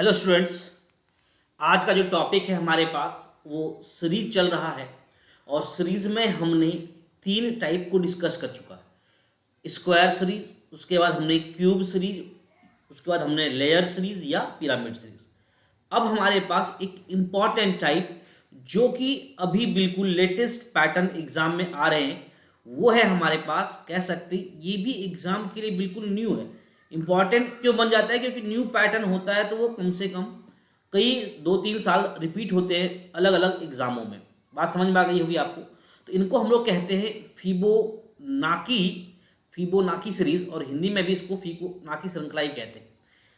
Hello students. आज का जो टॉपिक है हमारे पास वो सीरीज चल रहा है और सीरीज में हमने तीन टाइप को डिस्कस कर चुका है। स्क्वायर सीरीज, उसके बाद हमने क्यूब सीरीज, उसके बाद हमने लेयर सीरीज या पिरामिड सीरीज। अब हमारे पास एक इम्पॉर्टेंट टाइप जो कि अभी बिल्कुल लेटेस्ट पैटर्न एग्जाम में आ रहे हैं वो है हमारे पास, कह सकते ये भी एग्जाम के लिए बिल्कुल न्यू है। इंपॉर्टेंट क्यों बन जाता है? क्योंकि न्यू पैटर्न होता है तो वो कम से कम कई 2-3 साल रिपीट होते हैं अलग अलग एग्जामों में। बात समझ में आ गई होगी आपको। तो इनको हम लोग कहते हैं फिबोनाकी फिबोनाकी सीरीज, और हिंदी में भी इसको फिबोनाकी श्रृंखला ही कहते हैं।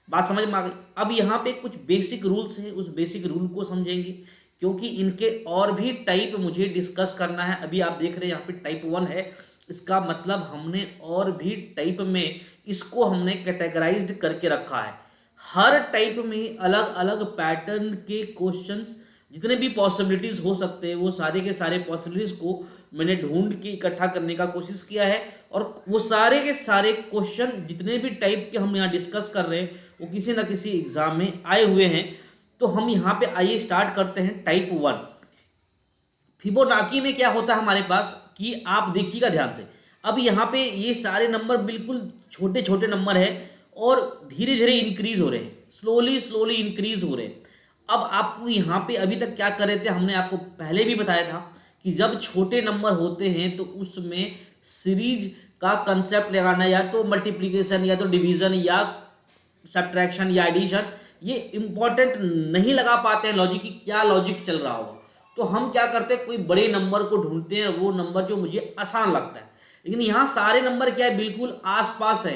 बात समझ में आ गई। अब यहाँ पे कुछ बेसिक रूल्स हैं, उस बेसिक रूल को समझेंगे क्योंकि इनके और भी टाइप मुझे डिस्कस करना है। अभी आप देख रहे हैं यहाँ पे टाइप 1 है, इसका मतलब हमने और भी टाइप में इसको हमने कैटेगराइज्ड करके रखा है। हर टाइप में अलग अलग पैटर्न के क्वेश्चंस, जितने भी पॉसिबिलिटीज हो सकते हैं वो सारे के सारे पॉसिबिलिटीज को मैंने ढूंढ के इकट्ठा करने का कोशिश किया है। और वो सारे के सारे क्वेश्चन जितने भी टाइप के हम यहाँ डिस्कस कर रहे हैं वो किसी ना किसी एग्जाम में आए हुए हैं। तो हम यहाँ पे आइए स्टार्ट करते हैं टाइप 1। फिबोनाकी में क्या होता है हमारे पास कि आप देखिएगा ध्यान से। अब यहाँ पे ये सारे नंबर बिल्कुल छोटे छोटे नंबर है और धीरे धीरे इंक्रीज हो रहे हैं, स्लोली स्लोली इंक्रीज हो रहे हैं। अब आपको यहाँ पे अभी तक क्या कर रहे थे, हमने आपको पहले भी बताया था कि जब छोटे नंबर होते हैं तो उसमें सीरीज का कंसेप्ट लगाना, या तो मल्टीप्लीकेशन या तो डिवीजन या सब्ट्रैक्शन या एडिशन, ये इंपॉर्टेंट नहीं लगा पाते हैं लॉजिक की क्या लॉजिक चल रहा होगा। तो हम क्या करते हैं, कोई बड़े नंबर को ढूंढते हैं, वो नंबर जो मुझे आसान लगता है। लेकिन यहाँ सारे नंबर क्या है, बिल्कुल आसपास है।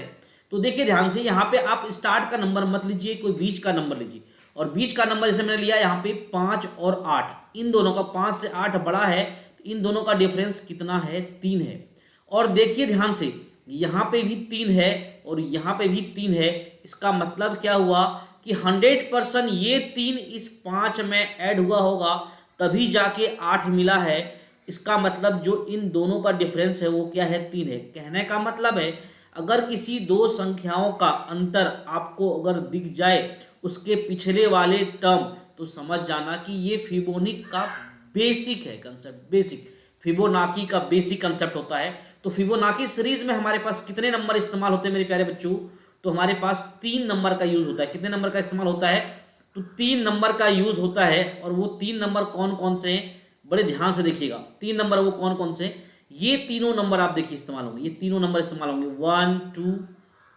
तो देखिए ध्यान से, यहाँ पे आप स्टार्ट का नंबर मत लीजिए, कोई बीच का नंबर लीजिए। और बीच का नंबर जैसे मैंने लिया यहाँ पे 5 और 8, इन दोनों का 5 से 8 बड़ा है तो इन दोनों का डिफरेंस कितना है, 3 है। और देखिए ध्यान से, यहाँ पे भी 3 है और यहाँ पे भी 3 है। इसका मतलब क्या हुआ कि 100% ये 3 इस 5 में ऐड हुआ होगा तभी जाके 8 मिला है। इसका मतलब जो इन दोनों का डिफरेंस है वो क्या है, 3 है। कहने का मतलब है अगर किसी दो संख्याओं का अंतर आपको अगर दिख जाए उसके पिछले वाले टर्म, तो समझ जाना कि ये फिबोनिक का बेसिक है कंसेप्ट। बेसिक फिबोनाकी का बेसिक कंसेप्ट होता है। तो फिबोनाकी सीरीज में हमारे पास कितने नंबर इस्तेमाल होते हैं मेरे प्यारे बच्चों? तो हमारे पास 3 नंबर का यूज होता है। कितने नंबर का इस्तेमाल होता है? तो 3 नंबर का यूज होता है। और वो 3 नंबर कौन कौन से हैं, बड़े ध्यान से देखिएगा। 3 नंबर वो कौन कौन से? ये तीनों नंबर आप देखिए इस्तेमाल होंगे, ये तीनों नंबर इस्तेमाल होंगे, 1 2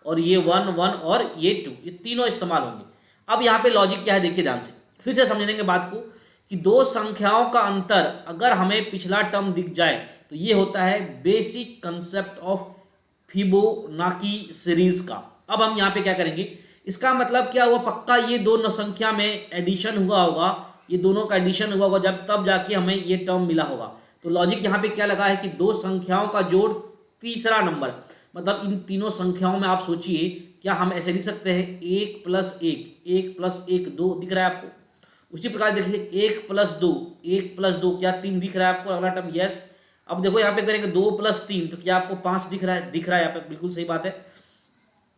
और ये 1 1 और ये 2, ये तीनों इस्तेमाल होंगे। अब यहाँ पे लॉजिक क्या है देखिए ध्यान से, फिर से समझेंगे बात को कि दो संख्याओं का अंतर अगर हमें पिछला टर्म दिख जाए तो ये होता है basic concept of Fibonacci series का। अब हम यहाँ पे क्या करेंगे, इसका मतलब क्या हुआ, पक्का ये दो संख्या में एडिशन हुआ होगा, ये दोनों का एडिशन हुआ होगा, जब तब जाके हमें ये टर्म मिला होगा। तो लॉजिक यहाँ पे क्या लगा है कि दो संख्याओं का जोड़ तीसरा नंबर, मतलब इन तीनों संख्याओं में आप सोचिए, क्या हम ऐसे लिख सकते हैं 1 + 1, 1 + 1 2 दिख रहा है आपको? उसी प्रकार देखिए 1 + 2, 1 + 2 क्या 3 दिख रहा है आपको अगला टर्म? यस। अब देखो यहाँ पे करेंगे 2 + 3 तो क्या आपको 5 दिख रहा है? दिख रहा है यहाँ पे, बिल्कुल सही बात है।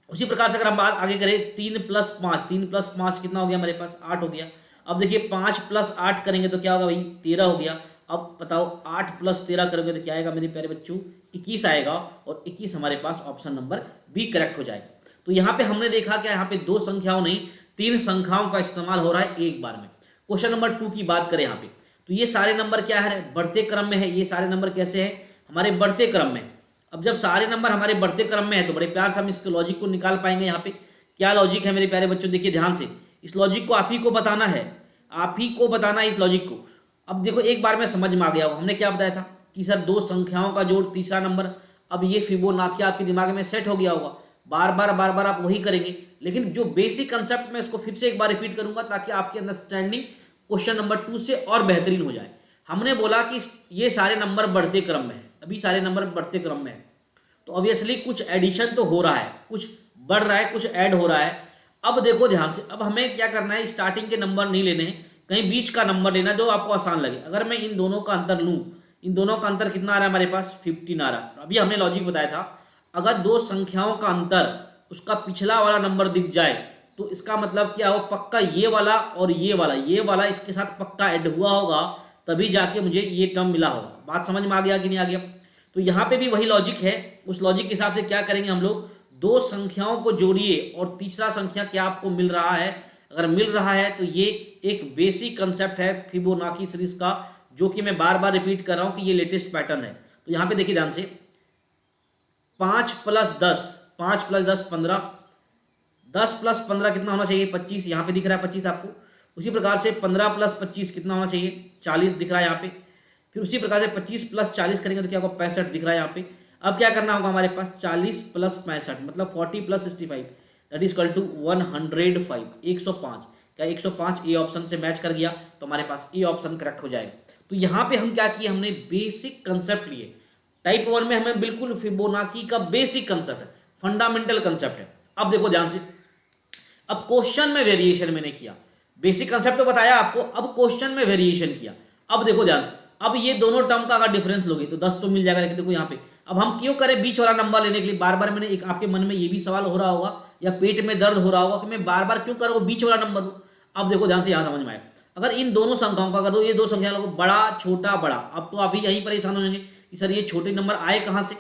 उसी प्रकार से अगर हम बात आगे करें 3 + 5, 3 + 5 कितना हो गया हमारे पास? 8 हो गया। अब देखिए 5 + 8 करेंगे तो क्या होगा भाई? 13 हो गया। अब बताओ 8 + 13 करोगे तो क्या आएगा मेरे प्यारे बच्चों? 21 आएगा। और 21 हमारे पास ऑप्शन नंबर बी करेक्ट हो जाएगा। तो यहाँ पे हमने देखा क्या, यहाँ पे दो संख्याओं नहीं 3 संख्याओं का इस्तेमाल हो रहा है एक बार में। क्वेश्चन नंबर 2 की बात करें यहाँ पे, तो ये सारे नंबर क्या है, बढ़ते क्रम में है। ये सारे नंबर कैसे है, हमारे बढ़ते क्रम में। अब जब सारे नंबर हमारे बढ़ते क्रम में है तो बड़े प्यार से हम इसके लॉजिक को निकाल पाएंगे। यहाँ पे क्या लॉजिक है मेरे प्यारे बच्चों, देखिए ध्यान से, इस लॉजिक को आप ही को बताना है, आप ही को बताना है इस लॉजिक को। अब देखो एक बार में समझ में आ गया होगा, हमने क्या बताया था कि सर दो संख्याओं का जोड़ तीसरा नंबर। अब ये फिबोनाकी आपके दिमाग में सेट हो गया होगा, बार बार आप वही करेंगे। लेकिन जो बेसिक कंसेप्ट मैं उसको फिर से एक बार रिपीट करूंगा ताकि आपकी अंडरस्टैंडिंग क्वेश्चन नंबर 2 से और बेहतरीन हो जाए। हमने बोला कि ये सारे नंबर बढ़ते क्रम में है, अभी सारे नंबर बढ़ते क्रम में है, तो ऑब्वियसली कुछ एडिशन तो हो रहा है, कुछ बढ़ रहा है, कुछ ऐड हो रहा है। अब देखो ध्यान से, अब हमें क्या करना है, स्टार्टिंग के नंबर नहीं लेने हैं, कहीं बीच का नंबर लेना जो आपको आसान लगे। अगर मैं इन दोनों का अंतर लूं, इन दोनों का अंतर कितना आ रहा है हमारे पास? 15 आ रहा है। अभी हमने लॉजिक बताया था, अगर दो संख्याओं का अंतर उसका पिछला वाला नंबर दिख जाए तो इसका मतलब क्या हो, पक्का ये वाला और ये वाला इसके साथ पक्का ऐड हुआ होगा, तभी जाके मुझे ये टर्म मिला होगा। बात समझ में आ गया कि नहीं आ गया? तो यहाँ पे भी वही लॉजिक है। उस लॉजिक के हिसाब से क्या करेंगे हम लोग, दो संख्याओं को जोड़िए और तीसरा संख्या क्या आपको मिल रहा है, अगर मिल रहा है तो ये एक बेसिक कंसेप्ट है फिबोनाची सीरीज का, जो कि मैं बार बार रिपीट कर रहा हूं कि ये लेटेस्ट पैटर्न है। तो यहाँ पे देखिए ध्यान से, 5 + 10, 5 + 10 15, 10 + 15 कितना होना चाहिए, 25, यहाँ पे दिख रहा है 25 आपको। उसी प्रकार से 15 + 25 कितना होना चाहिए, 40 दिख रहा है यहाँ पे। फिर उसी प्रकार से 25 + 40 करेंगे तो क्या होगा, 65 दिख रहा है यहाँ पे। अब क्या करना होगा हमारे पास, 40 + 65 मतलब 40 + 65 दैट इज इक्वल टू 105, 105। क्या 105 ए ऑप्शन से मैच कर गया, तो हमारे पास ए ऑप्शन करेक्ट हो जाएगा। तो यहाँ पे हम क्या किए, हमने बेसिक कंसेप्ट लिए। टाइप 1 में हमें बिल्कुल फिबोनाची का बेसिक कंसेप्ट है, फंडामेंटल कंसेप्ट है। अब देखो ध्यान से, अब क्वेश्चन में वेरिएशन मैंने किया, बेसिक कंसेप्ट तो बताया आपको, अब क्वेश्चन में वेरिएशन किया। अब देखो ध्यान से, अब ये दोनों टर्म का अगर डिफरेंस लोगे तो 10 तो मिल जाएगा, लेकिन देखो यहाँ पे अब हम क्यों करें बीच वाला नंबर लेने के लिए, बार बार मैंने एक आपके मन में ये भी सवाल हो रहा होगा या पेट में दर्द हो रहा होगा कि मैं बार बार क्यों कर रहा हूँ बीच वाला नंबर लूं। अब देखो ध्यान से, यहाँ समझ में आए, अगर इन दोनों संख्याओं का अगर दो, ये दो संख्या लोग बड़ा छोटा बड़ा, अब तो आप ही यही परेशान हो जाएंगे कि सर ये छोटे नंबर आए कहाँ से,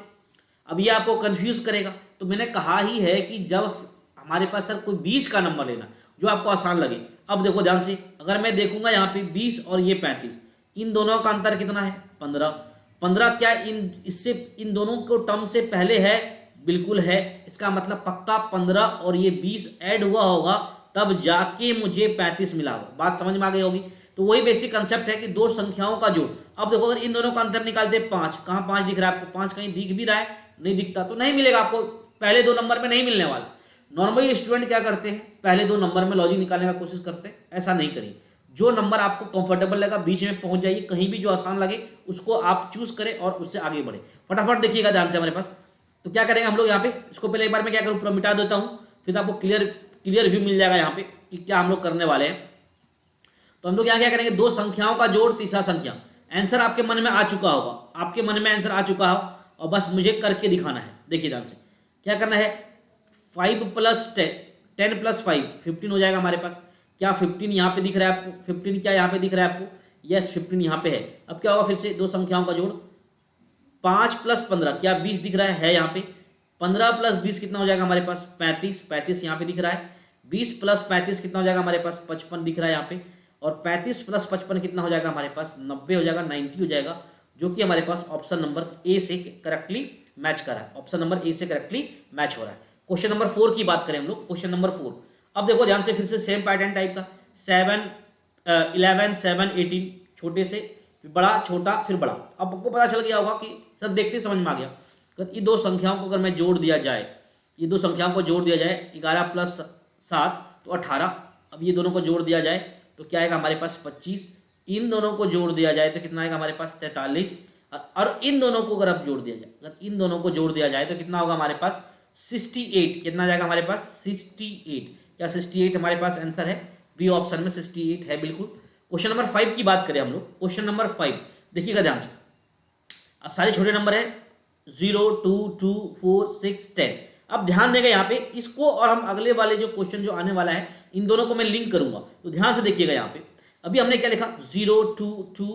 अब ये आपको कंफ्यूज करेगा। तो मैंने कहा ही है कि जब हमारे पास सर कोई बीच का नंबर लेना जो आपको आसान लगे। अब देखो ध्यान से, अगर मैं देखूंगा यहाँ पे 20 और ये 35, इन दोनों का अंतर कितना है, 15। 15 क्या इन दोनों को टर्म से पहले है, बिल्कुल है। इसका मतलब पक्का 15 और ये 20 ऐड हुआ होगा, तब जाके मुझे 35 मिला होगा। बात समझ में आ गई होगी। तो वही बेसिक कंसेप्ट है कि दो संख्याओं का जोड़। अब देखो अगर इन दोनों का अंतर निकालते 5, कहाँ 5 दिख रहा है आपको, 5 कहीं दिख भी रहा है, नहीं दिखता तो नहीं मिलेगा आपको, पहले दो नंबर में नहीं मिलने वाला। नॉर्मली स्टूडेंट क्या करते हैं, पहले दो नंबर में लॉजिक निकालने का कोशिश करते हैं, ऐसा नहीं करिए। जो नंबर आपको कंफर्टेबल लगा बीच में पहुंच जाइए, कहीं भी जो आसान लगे उसको आप चूज करें और उससे आगे बढ़े। फटाफट देखिएगा ध्यान से हमारे पास। तो क्या करेंगे हम लोग यहाँ पे, इसको पहले एक बार मैं क्या करूँ, पूरा मिटा देता हूँ, फिर आपको क्लियर व्यू मिल जाएगा यहाँ पे कि क्या हम लोग करने वाले हैं। तो हम लोग यहाँ क्या करेंगे, दो संख्याओं का जोड़ तीसरा संख्या। आंसर आपके मन में आ चुका होगा, आपके मन में आंसर आ चुका हो और बस मुझे करके दिखाना है। देखिए ध्यान से क्या करना है, 5 + 10, 10 + 5 15 हो जाएगा हमारे पास। क्या 15 यहाँ पे दिख रहा है आपको, 15 क्या यहाँ पे दिख रहा है आपको, यस 15 यहाँ पे है। अब क्या होगा, फिर से दो संख्याओं का जोड़, 5 + 15 क्या 20 दिख रहा है यहाँ पे। 15 + 20 कितना हो जाएगा हमारे पास, 35, 35 यहाँ पे दिख रहा है। 20 + 35 कितना हो जाएगा हमारे पास, 55 दिख रहा है यहाँ पे। और 35 + 55 कितना हो जाएगा हमारे पास, 90 हो जाएगा, 90 हो जाएगा, जो कि हमारे पास ऑप्शन नंबर ए से करेक्टली मैच कर रहा है। ऑप्शन नंबर ए से करेक्टली मैच हो रहा है। क्वेश्चन नंबर 4 की बात करें हम लोग, क्वेश्चन नंबर 4। अब देखो ध्यान से, फिर से सेम पैटर्न टाइप का, 7 11 7 18, छोटे से फिर बड़ा, छोटा फिर बड़ा। अब आपको पता चल गया होगा कि सर देखते समझ में आ गया, अगर ये दो संख्याओं को अगर मैं जोड़ दिया जाए, ये दो संख्याओं को जोड़ दिया जाए, 11 + 7 तो 18। अब ये दोनों को जोड़ दिया जाए तो क्या आएगा हमारे पास, 25। इन दोनों को जोड़ दिया जाए तो कितना आएगा हमारे पास, 43। और इन दोनों को अगर आप जोड़ दिया जाए, अगर इन दोनों को जोड़ दिया जाए तो कितना होगा हमारे पास, 68। कितना जाएगा हमारे पास, 68। क्या 68 हमारे पास आंसर है, बी ऑप्शन में 68 है बिल्कुल। क्वेश्चन नंबर 5 की बात करें हम लोग, क्वेश्चन नंबर 5 देखिएगा ध्यान से। अब सारे छोटे नंबर है, 0 2 2 4 6 10। अब ध्यान देगा यहाँ पे, इसको और हम अगले वाले जो क्वेश्चन जो आने वाला है, इन दोनों को मैं लिंक करूंगा। तो ध्यान से देखिएगा यहाँ पे, अभी हमने क्या लिखा, 0 2 2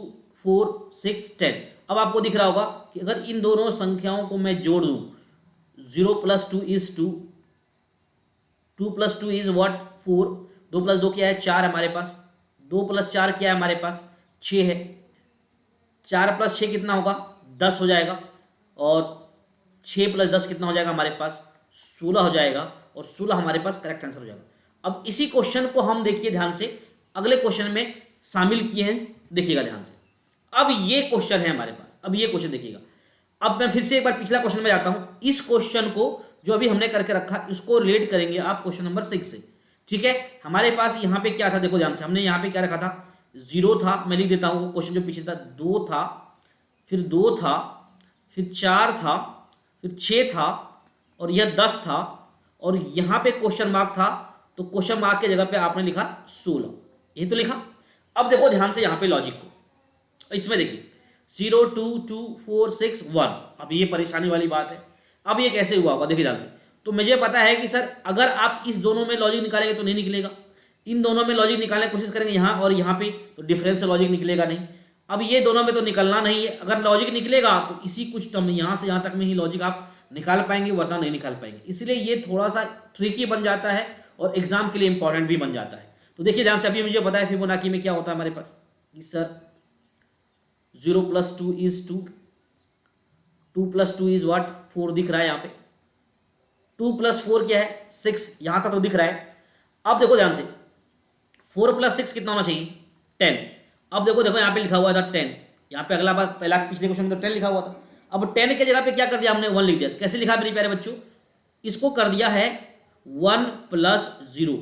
4 6 10। अब आपको दिख रहा होगा कि अगर इन दोनों संख्याओं को मैं जोड़ दूं, 0 + 2 = 2, 2 + 2 = what, 4, 2 + 2 क्या है, 4 हमारे पास, 2 + 4 क्या है हमारे पास, 6 है। 4 + 6 कितना होगा, 10 हो जाएगा। और 6 + 10 कितना हो जाएगा हमारे पास, 16 हो जाएगा। और 16 हमारे पास करेक्ट आंसर हो जाएगा। अब इसी क्वेश्चन को हम देखिए ध्यान से अगले क्वेश्चन में शामिल किए हैं, देखिएगा ध्यान से। अब ये क्वेश्चन है हमारे पास, अब ये क्वेश्चन देखिएगा। अब मैं फिर से एक बार पिछला क्वेश्चन में जाता हूं, इस क्वेश्चन को जो अभी हमने करके रखा, इसको रिलेट करेंगे आप क्वेश्चन नंबर 6 से। ठीक है, हमारे पास यहाँ पे क्या था, देखो ध्यान से, हमने यहाँ पे क्या रखा था, 0 था, मैं लिख देता हूँ वो क्वेश्चन जो पीछे था, 2 था, फिर 2 था, फिर 4 था, फिर 6 था, और यह 10 था, और यहाँ पे क्वेश्चन मार्क था, तो क्वेश्चन मार्क की जगह पे आपने लिखा 16, यही तो लिखा। अब देखो ध्यान से यहाँ पे लॉजिक को, इसमें देखिए 0 2 2 4 6 1। अब ये परेशानी वाली बात है, अब ये कैसे हुआ होगा, देखिए ध्यान से। तो मुझे पता है कि सर अगर आप इस दोनों में लॉजिक निकालेंगे तो नहीं निकलेगा, इन दोनों में लॉजिक निकालने की कोशिश करेंगे यहाँ और यहाँ पे, तो डिफरेंस से लॉजिक निकलेगा नहीं। अब ये दोनों में तो निकलना नहीं है, अगर लॉजिक निकलेगा तो इसी कुछ टर्म यहाँ से यहाँ तक में ही लॉजिक आप निकाल पाएंगे, वरना नहीं निकाल पाएंगे। इसलिए ये थोड़ा सा ट्रिकी बन जाता है और एग्जाम के लिए इंपॉर्टेंट भी बन जाता है। तो देखिए ध्यान से, अभी मुझे पता है फिबोनाची में क्या होता है हमारे पास कि सर 0 + 2 = 2, 2 + 2 = what, 4 दिख रहा है यहाँ पे, 2 + 4 क्या है 6, यहाँ तक तो दिख रहा है। अब देखो ध्यान से, 4 + 6 कितना होना चाहिए 10। अब देखो यहाँ पे लिखा हुआ था 10, यहाँ पे अगला बार पहला पिछले क्वेश्चन में तो 10 लिखा हुआ था। अब 10 के जगह पे क्या कर दिया हमने 1 लिख दिया। कैसे लिखा मेरे प्यारे बच्चों, इसको कर दिया है 1 + 0,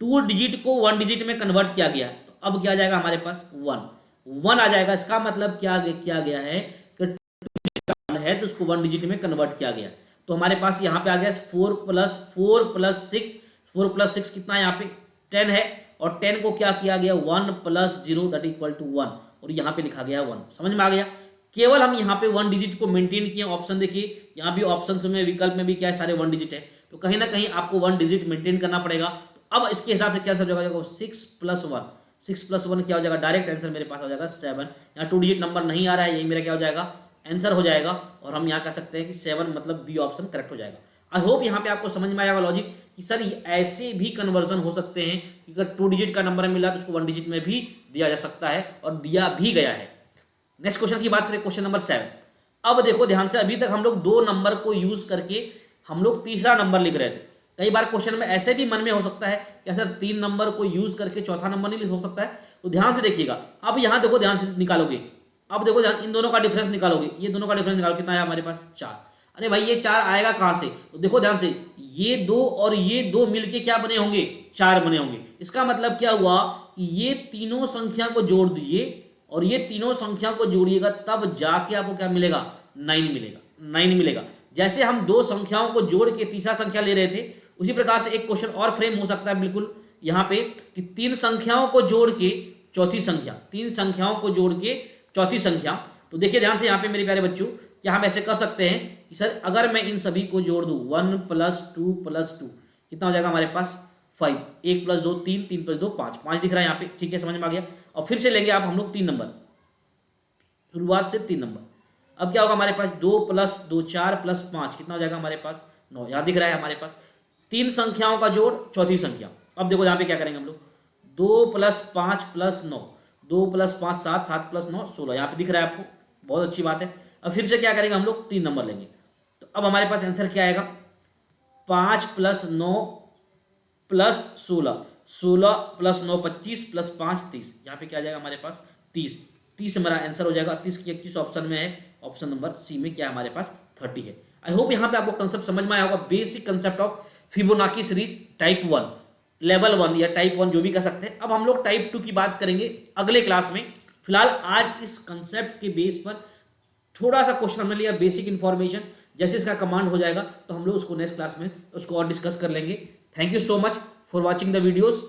2 डिजिट को 1 डिजिट में कन्वर्ट किया गया। तो अब क्या आ जाएगा हमारे पास 1 आ जाएगा। इसका मतलब क्या किया गया है कि 2 है तो उसको 1 डिजिट में कन्वर्ट किया गया। तो हमारे पास यहाँ पे आ गया 4 + 6, 4 + 6 कितना है यहाँ पे 10 है, और 10 को क्या किया गया 1 + 0 = 1, और यहाँ पे लिखा गया 1। समझ में आ गया। केवल हम यहाँ पे 1 डिजिट को मेंटेन किए। ऑप्शन देखिए, यहाँ भी ऑप्शन में विकल्प में भी क्या है, सारे 1 डिजिट है, तो कहीं ना कहीं आपको 1 डिजिट मेंटेन करना पड़ेगा। तो अब इसके हिसाब से क्या हो जाएगा 6 + 1, 6 + 1 क्या हो जाएगा, डायरेक्ट आंसर मेरे पास हो जाएगा 7। यहाँ 2 डिजिट नंबर नहीं आ रहा है, यही मेरा क्या हो जाएगा आंसर हो जाएगा, और हम यहाँ कह सकते हैं कि 7 मतलब बी ऑप्शन करेक्ट हो जाएगा। आई होप यहाँ पे आपको समझ में आएगा लॉजिक कि सर ऐसे भी कन्वर्जन हो सकते हैं कि अगर 2 डिजिट का नंबर मिला तो उसको 1 डिजिट में भी दिया जा सकता है, और दिया भी गया है। नेक्स्ट क्वेश्चन की बात करें, क्वेश्चन नंबर 7। अब देखो ध्यान से, अभी तक हम लोग 2 नंबर को यूज करके हम लोग तीसरा नंबर लिख रहे थे। कई बार क्वेश्चन में ऐसे भी मन में हो सकता है कि सर 3 नंबर को यूज करके चौथा नंबर नहीं लिख सकता है। तो ध्यान से देखिएगा, अब यहाँ देखो ध्यान से निकालोगे, अब देखो ध्यान, इन दोनों का डिफरेंस निकालोगे, ये दोनों का डिफरेंस निकालो, कितना है हमारे पास 4। अरे भाई ये 4 आएगा कहाँ से, तो देखो ध्यान से, ये 2 और ये 2 मिलके क्या बने होंगे 4 बने होंगे। इसका मतलब क्या हुआ कि ये तीनों संख्या को जोड़ दीजिए और ये तीनों संख्या को जोड़िएगा, तब जाके आपको क्या मिलेगा 9 मिलेगा, 9 मिलेगा। जैसे हम 2 संख्याओं को जोड़ के तीसरा संख्या ले रहे थे, उसी प्रकार से एक क्वेश्चन और फ्रेम हो सकता है बिल्कुल यहाँ पे कि 3 संख्याओं को जोड़ के चौथी संख्या, 3 संख्याओं को जोड़ के चौथी संख्या। तो देखिए ध्यान से यहाँ पे मेरे प्यारे बच्चों, क्या हम ऐसे कर सकते हैं कि सर अगर मैं इन सभी को जोड़ दूं 1 + 2 + 2 कितना हो जाएगा हमारे पास 5, 1 + 2 3, 3 + 2 5, 5 दिख रहा है यहाँ पे, ठीक है समझ में आ गया। और फिर से लेंगे आप हम लोग 3 नंबर, शुरुआत से 3 नंबर। अब क्या होगा हमारे पास 2 + 2 4 + 5 कितना हो जाएगा हमारे पास 9, यहाँ दिख रहा है हमारे पास 3 संख्याओं का जोड़ चौथी संख्या। अब देखो यहाँ पे क्या करेंगे हम लोग 2 + 5 + 9, 2 + 5 7, 7 + 9 16, यहाँ पे दिख रहा है आपको, बहुत अच्छी बात है। अब फिर से क्या करेंगे हम लोग 3 नंबर लेंगे। तो अब हमारे पास आंसर क्या आएगा 5 + 9 + 16, 16 + 9 25 + 5 30, यहाँ पे क्या आ जाएगा हमारे पास 30, 30 हमारा आंसर हो जाएगा। 30 की 21 ऑप्शन में है, ऑप्शन नंबर सी में क्या हमारे पास 30 है। आई होप यहाँ पे आपको कंसेप्ट समझ में आया होगा, basic concept of Fibonacci series type 1, level 1 या टाइप 1 जो भी कह सकते हैं। अब हम लोग टाइप 2 की बात करेंगे अगले क्लास में। फिलहाल आज इस कंसेप्ट के बेस पर थोड़ा सा क्वेश्चन हमने लिया, बेसिक इंफॉर्मेशन, जैसे इसका कमांड हो जाएगा तो हम लोग उसको नेक्स्ट क्लास में उसको और डिस्कस कर लेंगे। Thank you so much for watching the videos.